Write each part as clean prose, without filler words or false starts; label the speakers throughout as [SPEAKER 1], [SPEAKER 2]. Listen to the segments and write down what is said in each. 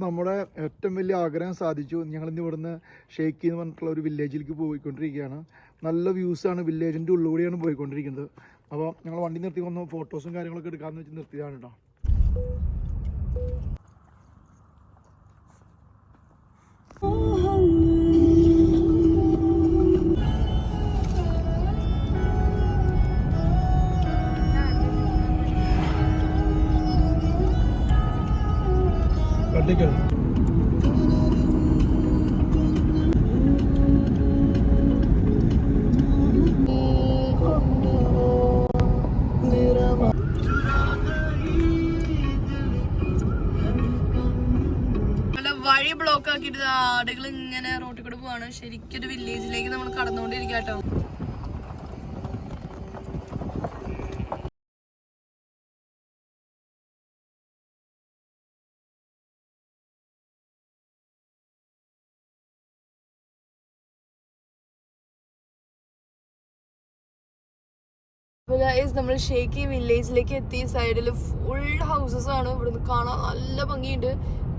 [SPEAKER 1] നമ്മുടെ ഏറ്റവും വലിയ ആഗ്രഹം സാധിച്ചു. ഞങ്ങളിന്ന് ഇവിടുന്ന് ഷെയ്ഖി എന്ന് പറഞ്ഞിട്ടുള്ള ഒരു വില്ലേജിലേക്ക് പോയിക്കൊണ്ടിരിക്കുകയാണ്. നല്ല വ്യൂസാണ്, വില്ലേജിൻ്റെ ഉള്ളിലൂടെയാണ് പോയിക്കൊണ്ടിരിക്കുന്നത്. അപ്പോൾ ഞങ്ങൾ വണ്ടി നിർത്തി വന്ന് ഫോട്ടോസും കാര്യങ്ങളൊക്കെ എടുക്കാമെന്ന് വെച്ച് നിർത്തിയതാണ് കേട്ടോ. കട്ടിക്കൽ
[SPEAKER 2] വഴി ബ്ലോക്ക് ആക്കിയിട്ട് ആടുകൾ ഇങ്ങനെ റോട്ടിൽ കൂടെ പോവാണ്. ശരിക്കൊരു വില്ലേജിലേക്ക് നമ്മൾ കടന്നുകൊണ്ടിരിക്കാട്ടോ. നമ്മൾ ഷെയ്ഖി വില്ലേജിലേക്ക് എത്തി. സൈഡിൽ ഫുൾ ഹൗസസ് ആണ്. ഇവിടുന്ന് കാണാൻ നല്ല ഭംഗിയുണ്ട്.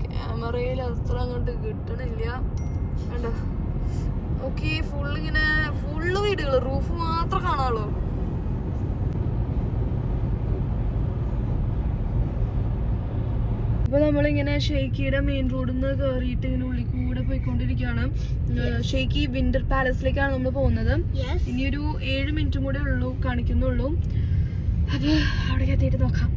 [SPEAKER 2] ക്യാമറയിൽ അത്ര അങ്ങോട്ട് കിട്ടണില്ല. കണ്ടോ, ഓക്കെ, ഫുള്ള് വീടുകൾ, റൂഫ് മാത്രം കാണാമല്ലോ. അപ്പൊ നമ്മളിങ്ങനെ ഷെയ്ഖിയുടെ മെയിൻ റോഡിൽ നിന്ന് കയറിയിട്ട് ഇങ്ങനെ ഉള്ളിൽ കൂടെ പോയിക്കൊണ്ടിരിക്കുകയാണ്. ഷെയ്ഖി വിന്റർ പാലസിലേക്കാണ് നമ്മൾ പോകുന്നത്. ഇനിയൊരു 7 മിനിറ്റും കൂടെ കാണിക്കുന്നുള്ളൂ. അപ്പൊ അവിടെ എത്തിയിട്ട് നോക്കാം.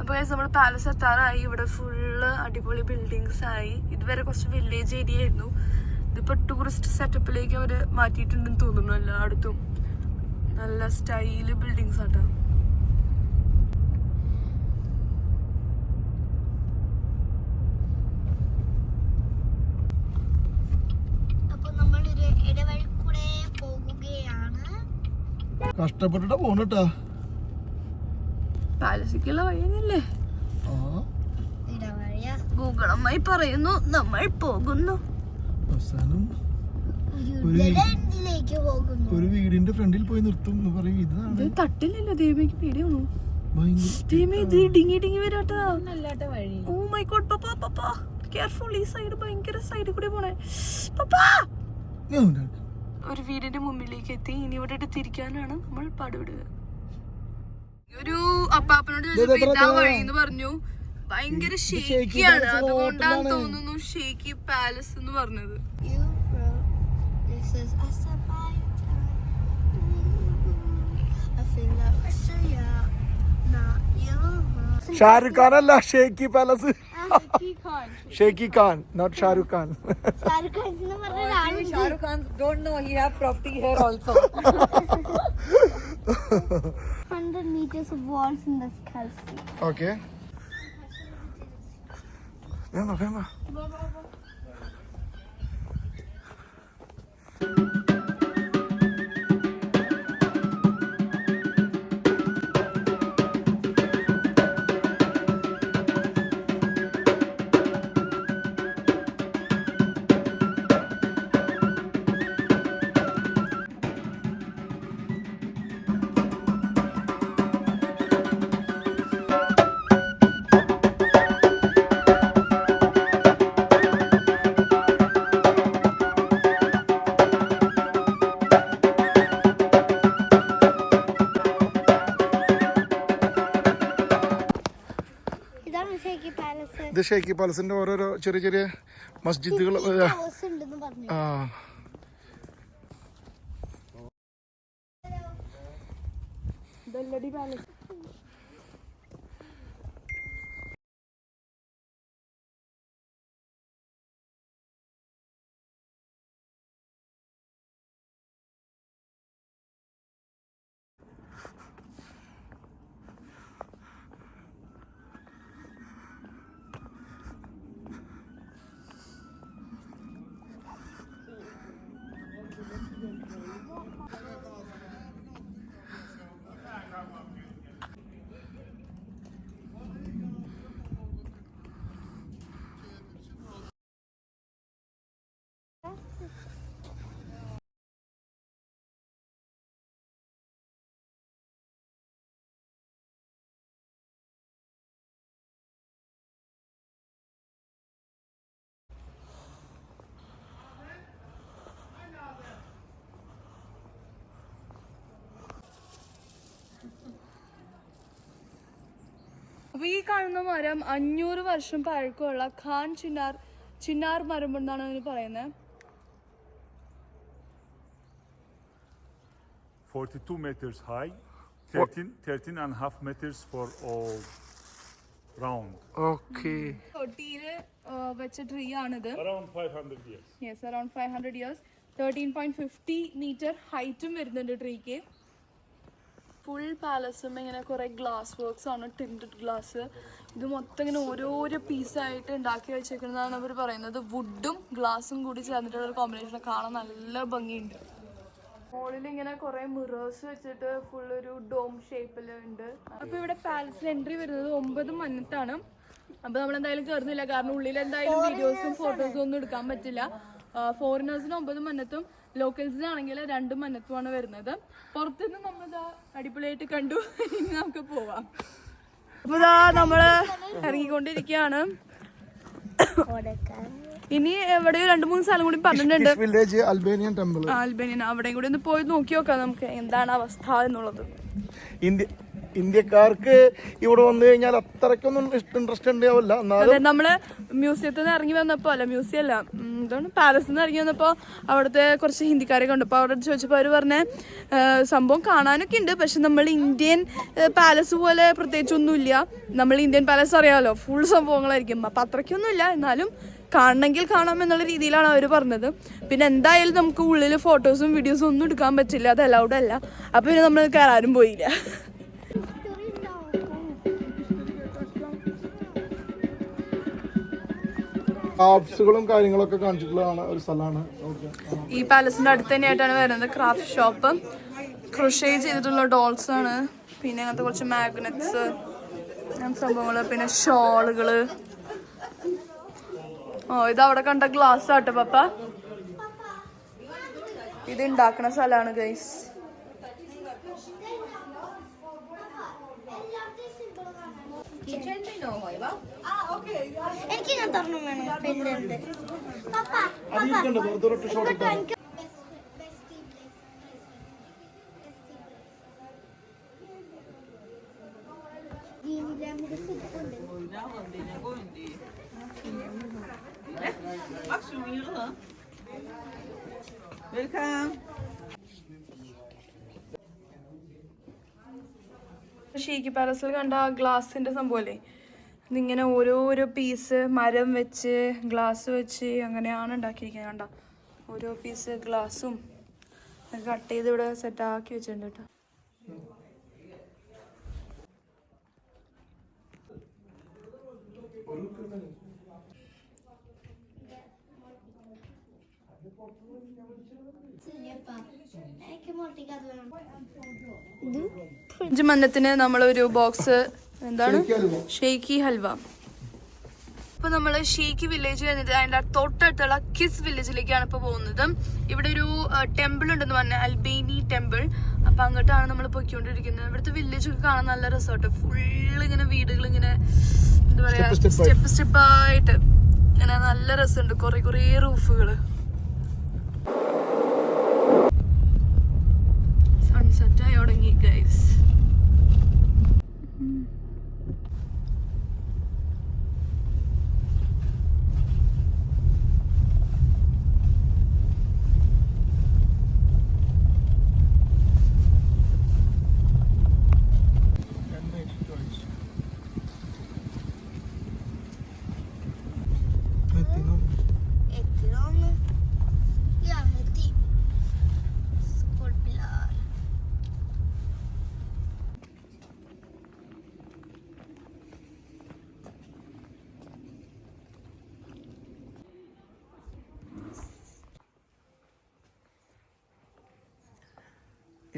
[SPEAKER 2] അപ്പോൾ നമ്മൾ പാലസ് എത്താറായി. ഇവിടെ ഫുള്ള് അടിപൊളി ബിൽഡിങ്സ് ആയി. ഇതുവരെ കുറച്ച് വില്ലേജ് ഏരിയ ആയിരുന്നു. ഇതിപ്പോൾ ടൂറിസ്റ്റ് സെറ്റപ്പിലേക്ക് അവർ മാറ്റിയിട്ടുണ്ടെന്ന് തോന്നുന്നു. എല്ലായിടത്തും നല്ല സ്റ്റൈല് ബിൽഡിങ്സ് ആട്ടോ.
[SPEAKER 1] കഷ്ടപ്പെട്ടിട്ട് പോണട്ടാ.
[SPEAKER 2] പാലസിക്കുള്ള വഴിയല്ലേ ഗൂഗിൾ അമ്മായി പറയുന്നു. നമ്മൾ പോകുന്നു.
[SPEAKER 1] അവസാനം ഒരു വീടിന്റെ ഫ്രണ്ടിൽ പോയി നിർത്തും എന്ന് പറയും. ഇത്
[SPEAKER 2] തട്ടില്ലല്ലോ. ദേവിക്ക് പേടിയാണോ? ദേവി ഇത് ഡിങ്ങി ഡിങ്ങി വരാട്ടാ. Oh my god. പപ്പാ പപ്പാ കെയർഫുൾ. ഈ സൈഡ് ഭയങ്കര സൈഡിൽ കൂടെ പോണേ. പപ്പാ ഒരു വീടിന്റെ മുമ്പിലേക്ക് എത്തി. ഇനി ഇവിടെ തിരിക്കാനാണ് നമ്മൾ പാടുവിടുക. ഒരു അപ്പാപ്പനോട് ഇതാ വഴി എന്ന് പറഞ്ഞു. ഭയങ്കര ഷേക്കിയാണ്. അതുകൊണ്ടാണ് തോന്നുന്നു ഷേക്കി പാലസ് എന്ന് പറഞ്ഞത്.
[SPEAKER 1] ഷാരൂഖ് ഖാൻ അല്ല, ഷേഖി പാലസ്. ഷേഖി Khan, not Shahrukh Khan.
[SPEAKER 3] Shahrukh Khan don't know he have property here also.
[SPEAKER 4] 100 meters of walls in the sky.
[SPEAKER 1] Okay. Venga. ഇത് ഷേഖി പാലസിന്റെ ഓരോരോ ചെറിയ ചെറിയ മസ്ജിദുകൾ. ആ
[SPEAKER 2] അപ്പൊ ഈ കാണുന്ന മരം 500 വർഷം പഴക്കമുള്ള ഖാൻ ചിന്നാർ മരം എന്നാണ് അതിന് പറയുന്നത്.
[SPEAKER 5] 42 meters high, 13.5 meters for all round.
[SPEAKER 1] Okay.
[SPEAKER 2] തൊട്ടിയില് വെച്ച ട്രീ ആണിത്.
[SPEAKER 5] Around 500 years.
[SPEAKER 2] Yes, around 500 years. 13.50 metre ഹൈറ്റും വരുന്നുണ്ട് ട്രീക്ക്. ഫുൾ പാലസും ഇങ്ങനെ കുറെ ഗ്ലാസ് വർക്ക്സ് ആണ്, ടിൻറ്റഡ് ഗ്ലാസ്. ഇത് മൊത്തം ഇങ്ങനെ ഓരോരോ പീസായിട്ട് ഉണ്ടാക്കി വെച്ചേക്കുന്നതാണ് അവർ പറയുന്നത്. വുഡും ഗ്ലാസും കൂടി ചേർന്നിട്ടുള്ള ഒരു കോമ്പിനേഷൻ കാണാൻ നല്ല ഭംഗിയുണ്ട്. മോളിൽ ഇങ്ങനെ കുറെ മിറേഴ്സ് വെച്ചിട്ട് ഫുൾ ഒരു ഡോം ഷേപ്പിൽ ഉണ്ട്. അപ്പൊ ഇവിടെ പാലസിൽ എൻട്രി വരുന്നത് 9 മന്നത്താണ്. അപ്പൊ നമ്മൾ എന്തായാലും കയറുന്നില്ല, കാരണം ഉള്ളിൽ എന്തായാലും വീഡിയോസും ഫോട്ടോസും ഒന്നും എടുക്കാൻ പറ്റില്ല. ഫോറിനേഴ്സിന് 9 മന്നത്തും ലോക്കൽസിനാണെങ്കിൽ 2 മന്നത്തുമാണ് വരുന്നത്. പുറത്തുനിന്ന് നമ്മളിതാ അടിപൊളിയായിട്ട് കണ്ടു. ഇനി നമുക്ക് പോവാം. അപ്പൊ ഇതാ നമ്മള് ഇറങ്ങിക്കൊണ്ടിരിക്കുകയാണ്. ഇനി എവിടെയോ 2-3 സ്ഥലം കൂടി പറഞ്ഞിട്ടുണ്ട്.
[SPEAKER 1] Village Albanian temple.
[SPEAKER 2] അൽബേനിയൻ, അവിടെയും കൂടി ഒന്ന് പോയി നോക്കി നോക്കാം നമുക്ക് എന്താണ് അവസ്ഥ എന്നുള്ളത്.
[SPEAKER 1] ഇന്ത്യക്കാർക്ക് ഇവിടെ വന്നു കഴിഞ്ഞാൽ അത്രയ്ക്കൊന്നും ഇൻട്രസ്റ്റ് ഉണ്ടാവില്ല.
[SPEAKER 2] അതെ, നമ്മള് മ്യൂസിയത്തിൽ നിന്ന് ഇറങ്ങി വന്നപ്പോ, അല്ല മ്യൂസിയം അല്ല, എന്താണ് പാലസിൽ നിന്ന് ഇറങ്ങി വന്നപ്പോ അവിടുത്തെ കുറച്ച് ഹിന്ദിക്കാരെ കണ്ടു. അപ്പൊ അവിടെ ചോദിച്ചപ്പോ അവര് പറഞ്ഞ സംഭവം കാണാനൊക്കെ ഉണ്ട്, പക്ഷെ നമ്മൾ ഇന്ത്യൻ പാലസ് പോലെ പ്രത്യേകിച്ചൊന്നുമില്ല. നമ്മൾ ഇന്ത്യൻ പാലസ് അറിയാമല്ലോ, ഫുൾ സംഭവങ്ങളായിരിക്കും. അപ്പൊ അത്രയ്ക്കൊന്നുമില്ല, എന്നാലും കാണണമെങ്കിൽ കാണാം എന്നുള്ള രീതിയിലാണ് അവർ പറഞ്ഞത്. പിന്നെ എന്തായാലും നമുക്ക് ഉള്ളിൽ ഫോട്ടോസും വീഡിയോസും ഒന്നും എടുക്കാൻ പറ്റില്ല, അത് അലൗഡ് അല്ല. അപ്പൊ പിന്നെ നമ്മൾ കയറാനും പോയില്ല.
[SPEAKER 1] ക്രാഫ്റ്റ്സുകളും കാര്യങ്ങളൊക്കെ കാണിച്ചിട്ടുള്ളതാണ് ഒരു സ്ഥലമാണ്.
[SPEAKER 2] ഈ പാലസിന്റെ അടുത്ത് തന്നെയായിട്ടാണ് വരുന്നത് ക്രാഫ്റ്റ് ഷോപ്പ്. ക്രോഷേ ചെയ്തിട്ടുള്ള ഡോൾസ് ആണ്, പിന്നെ അങ്ങനത്തെ കുറച്ച് മാഗ്നറ്റ്സ്, അങ്ങനത്തെ സംഭവങ്ങള്, പിന്നെ ഷോളുകള്. ഇത് അവിടെ കണ്ട ഗ്ലാസ് ആട്ടോ പപ്പ. ഇത് ഉണ്ടാക്കണ സ്ഥലമാണ് ഗൈസ്. ഷെയ്ഖി പാലസിൽ കണ്ട ഗ്ലാസിന്റെ സംഭവല്ലേ, ഇതിങ്ങനെ ഓരോരോ പീസ് മരം വെച്ച് ഗ്ലാസ് വെച്ച് അങ്ങനെയാണ് ഉണ്ടാക്കിയിരിക്കുന്നത്. കണ്ട ഓരോ പീസ് ഗ്ലാസും കട്ട് ചെയ്ത് ഇവിടെ സെറ്റാക്കി വെച്ചിട്ടുണ്ട് കേട്ടോ. മന്നത്തിന് നമ്മളൊരു ബോക്സ് എന്താണ് ഷെയ്ഖി ഹൽവ. അപ്പൊ നമ്മള് ഷെയ്ഖി വില്ലേജ് കഴിഞ്ഞിട്ട് അതിന്റെ തൊട്ടടുത്തുള്ള കിസ് വില്ലേജിലേക്കാണ് ഇപ്പൊ പോകുന്നത്. ഇവിടെ ഒരു ടെമ്പിൾ ഉണ്ടെന്ന് പറഞ്ഞ അൽബേനി ടെമ്പിൾ. അപ്പൊ അങ്ങോട്ടാണ് നമ്മൾ പോയിക്കൊണ്ടിരിക്കുന്നത്. ഇവിടുത്തെ വില്ലേജ് ഒക്കെ കാണാൻ നല്ല റിസോർട്ട്, ഫുള്ള് ഇങ്ങനെ വീടുകൾ ഇങ്ങനെ എന്താ പറയാ സ്റ്റെപ്പായിട്ട് ഇങ്ങനെ നല്ല രസമുണ്ട്. കുറെ റൂഫുകള്. സൺസെറ്റ് ആയി തുടങ്ങി ഗൈസ്.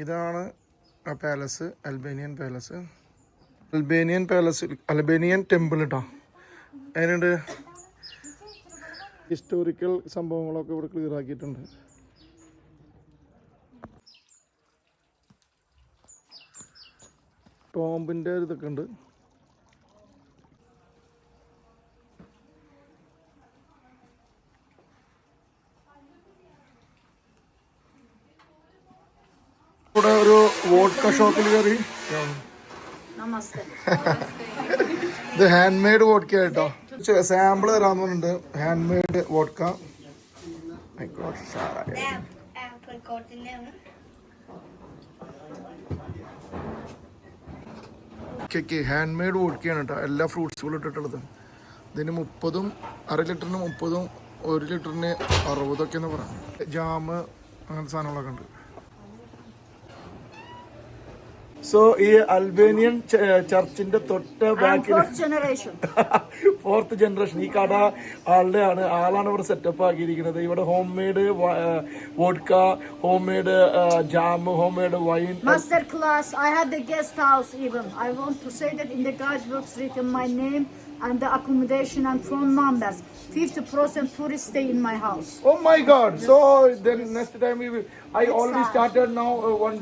[SPEAKER 1] ഇതാണ് ആ palace, Albanian palace. Albanian temple കേട്ടോ. അതിനുണ്ട് ഹിസ്റ്റോറിക്കൽ സംഭവങ്ങളൊക്കെ ഇവിടെ ക്ലിയർ ആക്കിയിട്ടുണ്ട്. ടോംബിൻ്റെ ഒരു ഇതൊക്കെ ഉണ്ട്. ഇവിടെ ഒരു വോഡ്ക ഷോപ്പിൽ കയറി. ഇത് ഹാൻഡ് മെയ്ഡ് വോഡ്ക കേട്ടോ. സാമ്പിൾ തരാന്ന് പറഞ്ഞിട്ടുണ്ട്. Hand made vodka. Hand made വോഡ്കയാണ് കേട്ടോ. എല്ലാ ഫ്രൂട്ട്സുകളും ഇട്ടിട്ടുള്ളത്. ഇതിന് 30, അര ലിറ്ററിന് 30, 1 ലിറ്ററിന് 60 ഒക്കെയെന്ന് പറയാം. ജാമ് അങ്ങനത്തെ സാധനങ്ങളൊക്കെ ഉണ്ട്. സോ ഈ അൽബേനിയൻ ചർച്ചിന്റെ തൊട്ട ബാക്കിൽ 4th ജനറേഷൻ ഈ കട ആളാണ് ഇവിടെ സെറ്റപ്പ് ആക്കിയിരിക്കുന്നത്. ഇവിടെ home made vodka, home made jam, home made wine.
[SPEAKER 6] Master class. I had the guest house even. I want to say that in the guidebooks written my name and the accommodation and phone numbers. 50% tourists stay in my house.
[SPEAKER 1] Oh my God! So then next time I already started now one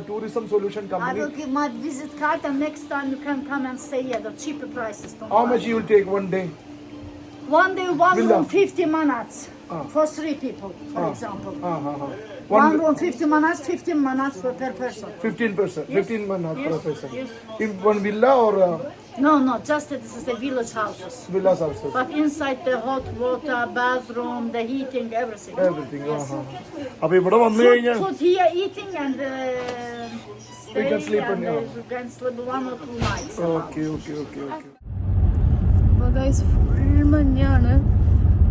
[SPEAKER 1] tourism solution
[SPEAKER 6] I
[SPEAKER 1] company.
[SPEAKER 6] will give my visit card and next time you can come and stay at the cheaper prices.
[SPEAKER 1] How much you will take one day?
[SPEAKER 6] One day, one
[SPEAKER 1] Villa.
[SPEAKER 6] room, 50 minutes for 3 people, for example.
[SPEAKER 1] One
[SPEAKER 6] One room, 50 minutes, 15 minutes per person.
[SPEAKER 1] 15%, 15 minutes per person. In one villa or
[SPEAKER 6] No, just this is the village houses.
[SPEAKER 1] villas also.
[SPEAKER 6] But inside the hot water, bathroom, the heating, everything.
[SPEAKER 1] Everything. അപ്പൊ ഇവിടെ വന്നു കഴിഞ്ഞാൽ
[SPEAKER 6] Food here, eating and stay
[SPEAKER 1] can sleep
[SPEAKER 6] and
[SPEAKER 1] in,
[SPEAKER 6] you can sleep 1 or 2 nights.
[SPEAKER 1] Okay.
[SPEAKER 2] അപ്പോൾ guys full മഞ്ഞാണ്.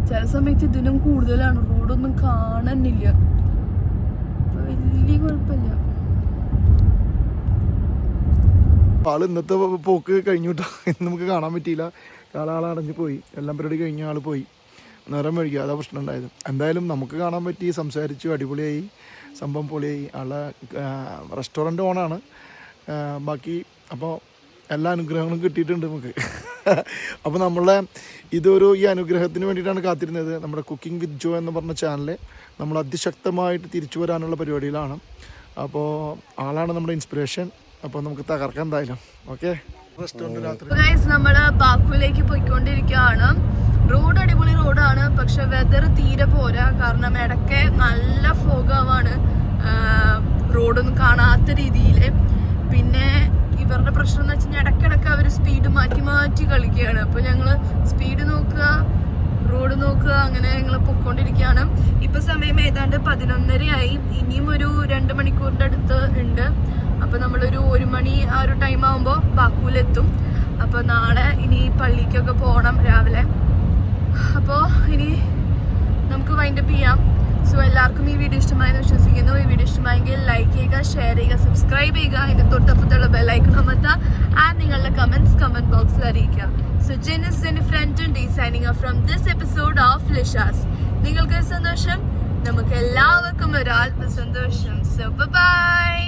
[SPEAKER 2] ചില സമയത്ത് ഇതിനും കൂടുതലാണ്. റോഡൊന്നും കാണാനില്ല. അപ്പോൾ വലിയ കുഴപ്പമില്ല.
[SPEAKER 1] ആള് ഇന്നത്തെ പോക്ക് കഴിഞ്ഞു കേട്ടോ. ഇന്ന് നമുക്ക് കാണാൻ പറ്റിയില്ല. ആളടഞ്ഞു പോയി. എല്ലാം പരിപാടി കഴിഞ്ഞ ആൾ പോയി. നേരം വൈകി. അതാ പ്രശ്നം ഉണ്ടായത്. എന്തായാലും നമുക്ക് കാണാൻ പറ്റി. സംസാരിച്ചു. അടിപൊളിയായി. സംഭവം പൊളിയായി. ആളെ റെസ്റ്റോറൻറ്റ് ഓണാണ്. ബാക്കി അപ്പോൾ എല്ലാ അനുഗ്രഹങ്ങളും കിട്ടിയിട്ടുണ്ട് നമുക്ക്. അപ്പോൾ നമ്മളെ ഈ അനുഗ്രഹത്തിന് വേണ്ടിയിട്ടാണ് കാത്തിരുന്നത്. നമ്മുടെ കുക്കിംഗ് വിത്ത് ജോ എന്ന് പറഞ്ഞ ചാനൽ നമ്മൾ അതിശക്തമായിട്ട് തിരിച്ചു വരാനുള്ള പരിപാടിയിലാണ്. അപ്പോൾ ആളാണ് നമ്മുടെ ഇൻസ്പിറേഷൻ. അപ്പോൾ നമുക്ക് തകർക്കാം എന്തായാലും. ഓക്കെ. റെസ്റ്റോറൻറ്റ് രാത്രി
[SPEAKER 2] നമ്മൾ ബാക്കുവിലേക്ക് പോയിക്കൊണ്ടിരിക്കുകയാണ്. റോഡ് അടിപൊളി റോഡാണ്. പക്ഷെ വെതർ തീരെ പോരാ. കാരണം ഇടയ്ക്ക് നല്ല ഫോഗാവാണ്. റോഡൊന്നും കാണാത്ത രീതിയിൽ. പിന്നെ ഇവരുടെ പ്രശ്നം എന്ന് വെച്ച് കഴിഞ്ഞാൽ ഇടയ്ക്കിടയ്ക്ക് അവർ സ്പീഡ് മാറ്റി കളിക്കുകയാണ്. അപ്പോൾ ഞങ്ങൾ സ്പീഡ് നോക്കുക, റോഡ് നോക്കുക, അങ്ങനെ ഞങ്ങൾ പൊയ്ക്കൊണ്ടിരിക്കുകയാണ്. ഇപ്പം സമയം ഏതാണ്ട് 11:30 ഇനിയും ഒരു 2 മണിക്കൂറിൻ്റെ അടുത്ത് ഉണ്ട്. അപ്പോൾ നമ്മളൊരു 1 മണി ആ ഒരു ടൈം ആകുമ്പോൾ ബാക്കുവിലെത്തും. അപ്പോൾ നാളെ ഇനി പള്ളിക്കൊക്കെ പോകണം രാവിലെ. അപ്പോൾ ഇനി നമുക്ക് വൈൻഡപ്പ് ചെയ്യാം. സോ എല്ലാവർക്കും ഈ വീഡിയോ ഇഷ്ടമായെന്ന് വിശ്വസിക്കുന്നു. ഈ വീഡിയോ ഇഷ്ടമായെങ്കിൽ ലൈക്ക് ചെയ്യുക, ഷെയർ ചെയ്യുക, സബ്സ്ക്രൈബ് ചെയ്യുക. അതിൻ്റെ തൊട്ടപ്പുറത്തുള്ള ബെല്ലൈക്കൺ അമർത്തുക. ആൻഡ് നിങ്ങളുടെ കമൻറ്റ് ബോക്സിൽ അറിയിക്കുക. സോ ജെനിസ് friend signing off from this episode of ലിഷാസ്. നിങ്ങൾക്ക് സന്തോഷം, നമുക്ക് എല്ലാവർക്കും ഒരാൾ സന്തോഷം. So by.